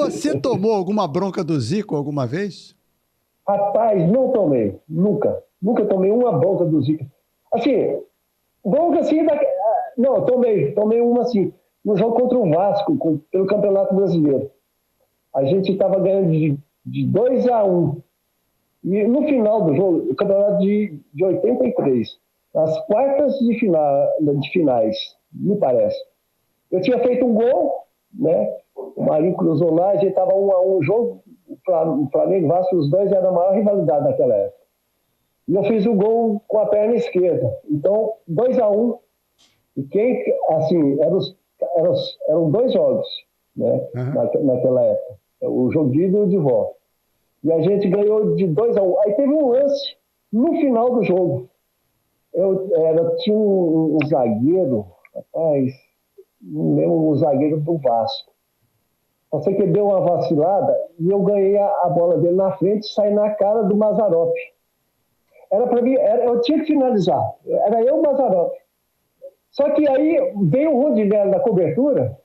Você tomou alguma bronca do Zico alguma vez? Rapaz, não tomei. Nunca. Nunca tomei uma bronca do Zico. Assim, bronca assim... Não, tomei. Tomei uma assim. No jogo contra o Vasco, pelo Campeonato Brasileiro. A gente estava ganhando de 2-1. E no final do jogo, o campeonato de 83, nas quartas de finais, me parece. Eu tinha feito um gol, né? O Marinho cruzou lá, a gente estava 1-1 o jogo. O Flamengo e o Vasco, os dois eram a maior rivalidade naquela época. E eu fiz o gol com a perna esquerda. Então, 2-1. E quem, assim, eram 2 jogos, né? Naquela época. O jogo de ida e o de volta. E a gente ganhou de 2-1. Aí teve um lance no final do jogo. Tinha um zagueiro, rapaz, não lembro, um zagueiro do Vasco. Eu sei que ele deu uma vacilada e eu ganhei a bola dele na frente e saí na cara do Mazzaropi. Era para mim, eu tinha que finalizar. Era eu e o Mazzaropi. Só que aí veio o Rondinelli da cobertura,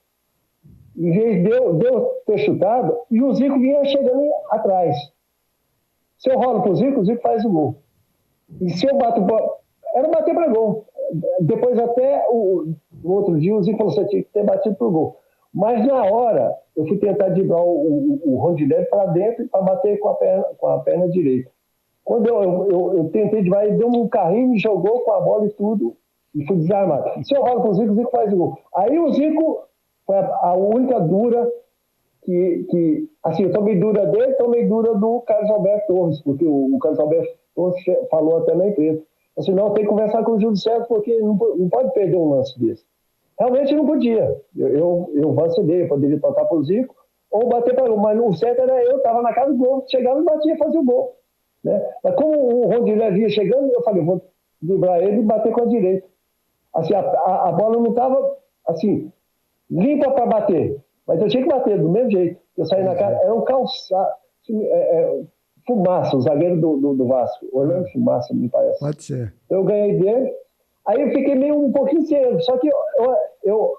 em vez de eu ter chutado, e o Zico vinha chegando atrás. Se eu rolo pro Zico, o Zico faz o gol. E se eu bato bola, era bater para gol. Depois até no outro dia o Zico falou que você tinha que ter batido pro gol. Mas na hora, eu fui tentar driblar o Rondinelli para dentro para bater com a perna direita. Quando eu tentei driblar, ele deu um carrinho, me jogou com a bola e tudo, e fui desarmado. Se eu rolo pro Zico, o Zico faz o gol. Aí o Zico foi a única dura que assim, eu tomei dura dele, tomei dura do Carlos Alberto Torres, porque o Carlos Alberto Torres falou até na imprensa. Assim, não, tem que conversar com o Júlio César, porque não pode perder um lance desse. Realmente não podia. Eu vacilei, eu poderia tocar pro Zico ou bater para o gol, mas o certo era eu, estava na casa do gol, chegava e batia, fazia o gol. Né? Mas como o Rondinelli vinha chegando, eu falei, vou driblar ele e bater com a direita. Assim, a bola não estava assim, limpa para bater, mas eu tinha que bater do mesmo jeito. Eu saí na cara, era um calçado, Fumaça, o zagueiro do Vasco, Orlando Fumaça, me parece. Pode ser. Eu ganhei dele, aí eu fiquei meio um pouquinho cedo, só que eu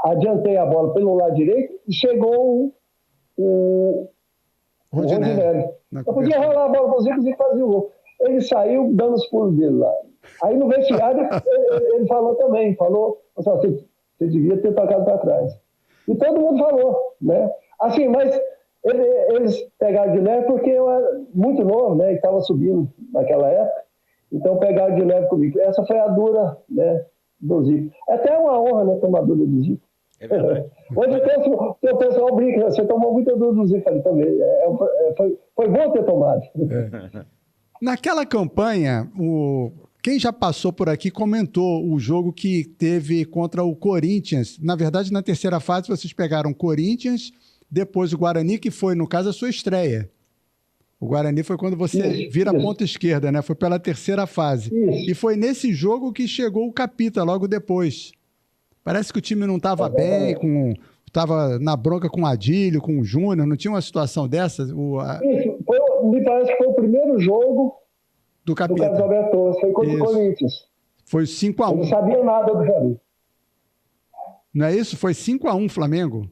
adiantei a bola pelo lado direito e chegou o Rondinelli. Eu podia rolar a bola para o Zico fazia o gol. Ele saiu dando os pulos dele lá. Aí no vestiário ele falou também, você devia ter tocado para trás. E todo mundo falou, né? Assim, mas eles pegaram de leve porque eu era muito novo, né? E estava subindo naquela época. Então pegaram de leve comigo. Essa foi a dura, né, do Zico. É até uma honra, né, tomar dura do Zico. É verdade. Hoje o pessoal brinca, você tomou muita dura do Zico ali também. Foi bom ter tomado. Naquela campanha, quem já passou por aqui comentou o jogo que teve contra o Corinthians. Na verdade, na terceira fase, vocês pegaram o Corinthians, depois o Guarani, que foi, no caso, a sua estreia. O Guarani foi quando você vira a ponta esquerda, né? Foi pela terceira fase. Isso. E foi nesse jogo que chegou o Capita, logo depois. Parece que o time não estava bem, estava na bronca com o Adílio, com o Júnior, não tinha uma situação dessa? Isso, me parece que foi o primeiro jogo do Capita. Carlos Alberto Torres, foi contra o Corinthians. Foi 5-1. Eu não sabia nada do Flamengo. Não é isso? Foi 5-1 Flamengo?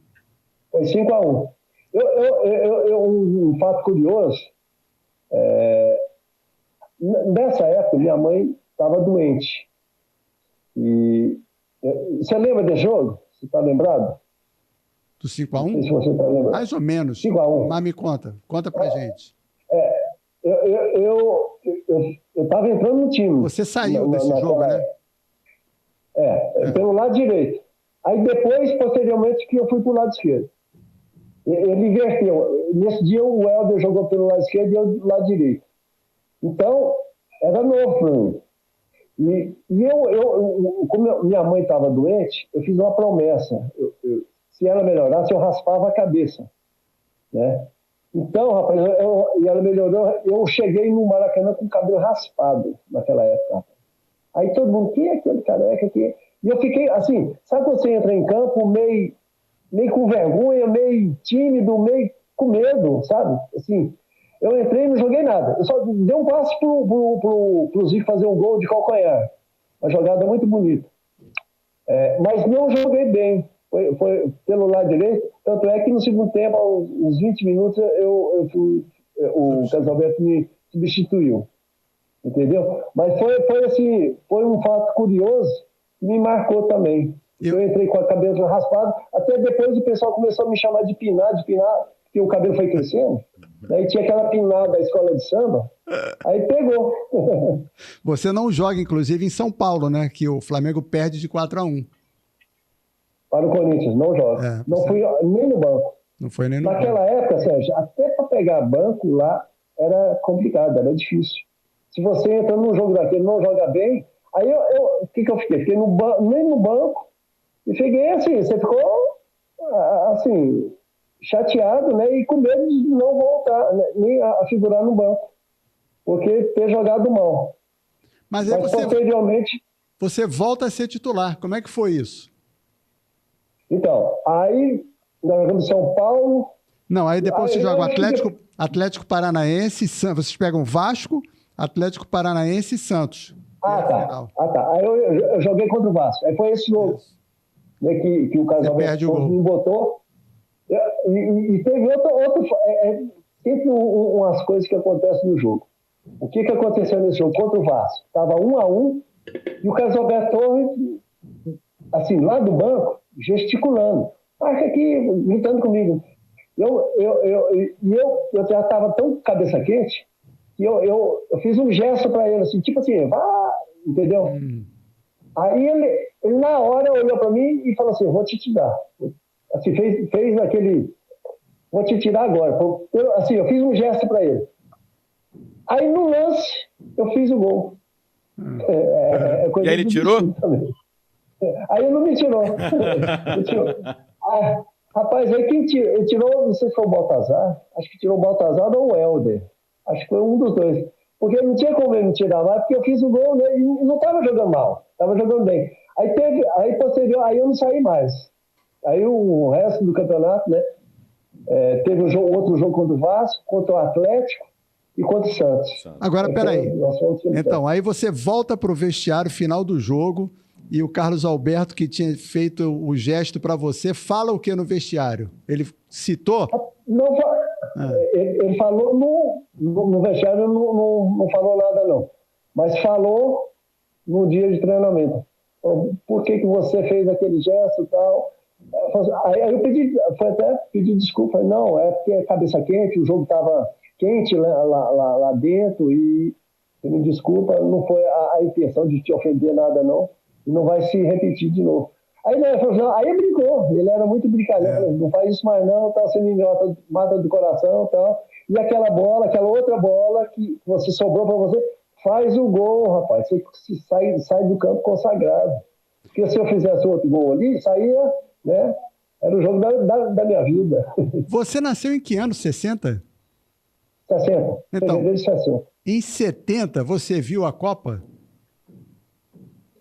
Foi 5-1. Um fato curioso, nessa época minha mãe estava doente. E você lembra desse jogo? Você está lembrado? Do 5-1? Não sei se você está lembrado. Mais ou menos. 5-1. Mas me conta pra gente. Eu estava entrando no time. Você saiu desse jogo, né? Pelo lado direito. Aí depois, posteriormente, que eu fui para o lado esquerdo. Ele inverteu. Nesse dia o Helder jogou pelo lado esquerdo e eu do lado direito. Então, era novo para mim. E como minha mãe estava doente, eu fiz uma promessa. Se ela melhorasse, eu raspava a cabeça. Né? Então, rapaz, e ela melhorou. Eu cheguei no Maracanã com o cabelo raspado naquela época. Aí todo mundo, quem é aquele careca aqui? E eu fiquei assim, sabe quando você entra em campo meio com vergonha, meio tímido, meio com medo, sabe? Assim, eu entrei e não joguei nada. Eu só dei um passo pro Zico fazer um gol de calcanhar. Uma jogada muito bonita. Mas não joguei bem. foi pelo lado direito, tanto é que no segundo tempo, aos uns 20 minutos, o Carlos Alberto me substituiu, entendeu? Mas foi um fato curioso que me marcou também. Eu entrei com a cabeça raspada, até depois o pessoal começou a me chamar de pinar, porque o cabelo foi crescendo, daí tinha aquela pinada da escola de samba, aí pegou. Você não joga, inclusive, em São Paulo, né? Que o Flamengo perde de 4-1. Para o Corinthians, não joga. Não fui nem no banco. Não foi nem no banco. Naquela época, Sérgio, até para pegar banco lá era complicado, era difícil. Se você entra num jogo daquele e não joga bem, aí o que eu fiquei? Fiquei nem no banco e fiquei assim, você ficou assim, chateado, né? E com medo de não voltar, né, nem a figurar no banco, porque ter jogado mal. Mas aí posteriormente... Você volta a ser titular. Como é que foi isso? Então, aí nós jogamos São Paulo. Não, aí depois você joga o Atlético Paranaense, vocês pegam Vasco, Atlético Paranaense e Santos. Tá. Aí eu joguei contra o Vasco. Aí foi esse jogo, né, que o Carlos Alberto me botou. E teve outro sempre umas coisas que acontecem no jogo. O que aconteceu nesse jogo contra o Vasco? Estava 1-1 e o Carlos Alberto Torres, assim, lá do banco, gesticulando. Acha aqui, gritando comigo. Eu já estava tão cabeça quente que eu fiz um gesto para ele, assim, tipo assim, vá, entendeu? Aí ele na hora olhou para mim e falou assim, vou te tirar. Assim, fez aquele, vou te tirar agora. Assim, eu fiz um gesto para ele. Aí no lance, eu fiz o gol. E aí ele tirou? Aí ele não me tirou. Rapaz, aí quem tirou, não sei se foi o Baltazar, acho que tirou o Baltazar ou o Helder. Acho que foi um dos dois. Porque não tinha como ele me tirar mais, porque eu fiz o gol, né, e não estava jogando mal, estava jogando bem. Aí posterior, aí eu não saí mais. Aí o resto do campeonato, né, teve outro jogo contra o Vasco, contra o Atlético e contra o Santos. Agora, peraí. Então, aí você volta para o vestiário final do jogo e o Carlos Alberto, que tinha feito o gesto para você, fala o que no vestiário? Ele citou? Não, ele falou no vestiário, não falou nada, não. Mas falou no dia de treinamento. Por que você fez aquele gesto e tal? Aí eu até pedi desculpa. Falei, não, é porque é cabeça quente, o jogo estava quente lá dentro e me desculpa, não foi a intenção de te ofender nada, não. E não vai se repetir de novo. Aí ele falou, não, aí brincou, ele era muito brincadeira, não faz isso mais não, tá sendo idiota, mata do coração e tal. E aquela outra bola que você sobrou para você, faz o gol, rapaz. Você sai do campo consagrado. Porque se eu fizesse outro gol ali, saía, né? Era o jogo da minha vida. Você nasceu em que ano? 60? 60. Então, de 60. Em 70, você viu a Copa?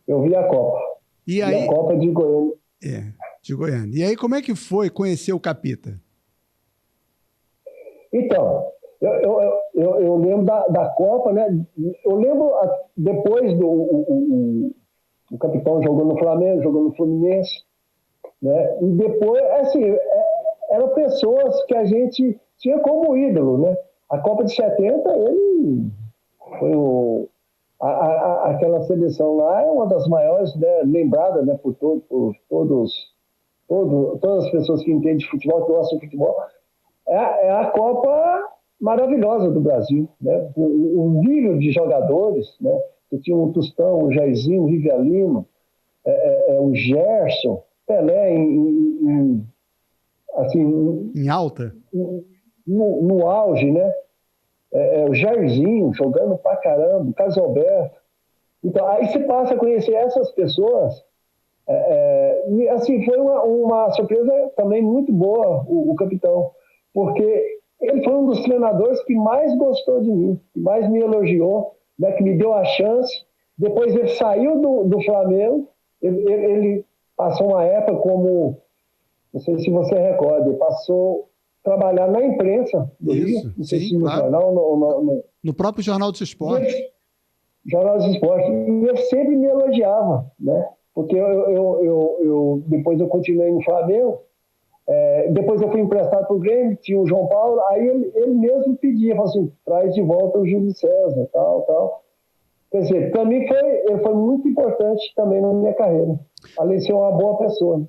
Eu vi a Copa. E aí... a Copa de Goiânia. De Goiânia. E aí, como é que foi conhecer o Capita? Então, eu lembro da Copa, né? Eu lembro depois o capitão jogou no Flamengo, jogou no Fluminense, né? E depois, assim, eram pessoas que a gente tinha como ídolo, né? A Copa de 70, ele foi aquela seleção lá é uma das maiores, né, lembradas, né, por todas as pessoas que entendem de futebol, que gostam de futebol. É a Copa maravilhosa do Brasil, né? O nível de jogadores, né? Que tinha o Tostão, o Jairzinho, o Rivelino, o Gerson, Pelé assim, em alta? No auge, né? O Jairzinho jogando pra caramba, o Carlos Alberto. Então, aí você passa a conhecer essas pessoas. E assim, foi uma surpresa também muito boa, o capitão, porque ele foi um dos treinadores que mais gostou de mim, que mais me elogiou, né, que me deu a chance. Depois ele saiu do Flamengo, ele passou uma época como, não sei se você recorda, ele passou a trabalhar na imprensa do Rio, não sei se no jornal, no próprio Jornal dos Esportes. Jornal dos Esportes. E ele sempre me elogiava, né? Porque depois eu continuei no Flamengo, depois eu fui emprestado para o Grêmio, tinha o João Paulo, aí ele mesmo pedia, falou assim, traz de volta o Júlio César, tal. Quer dizer, para mim ele foi muito importante também na minha carreira, além de ser uma boa pessoa.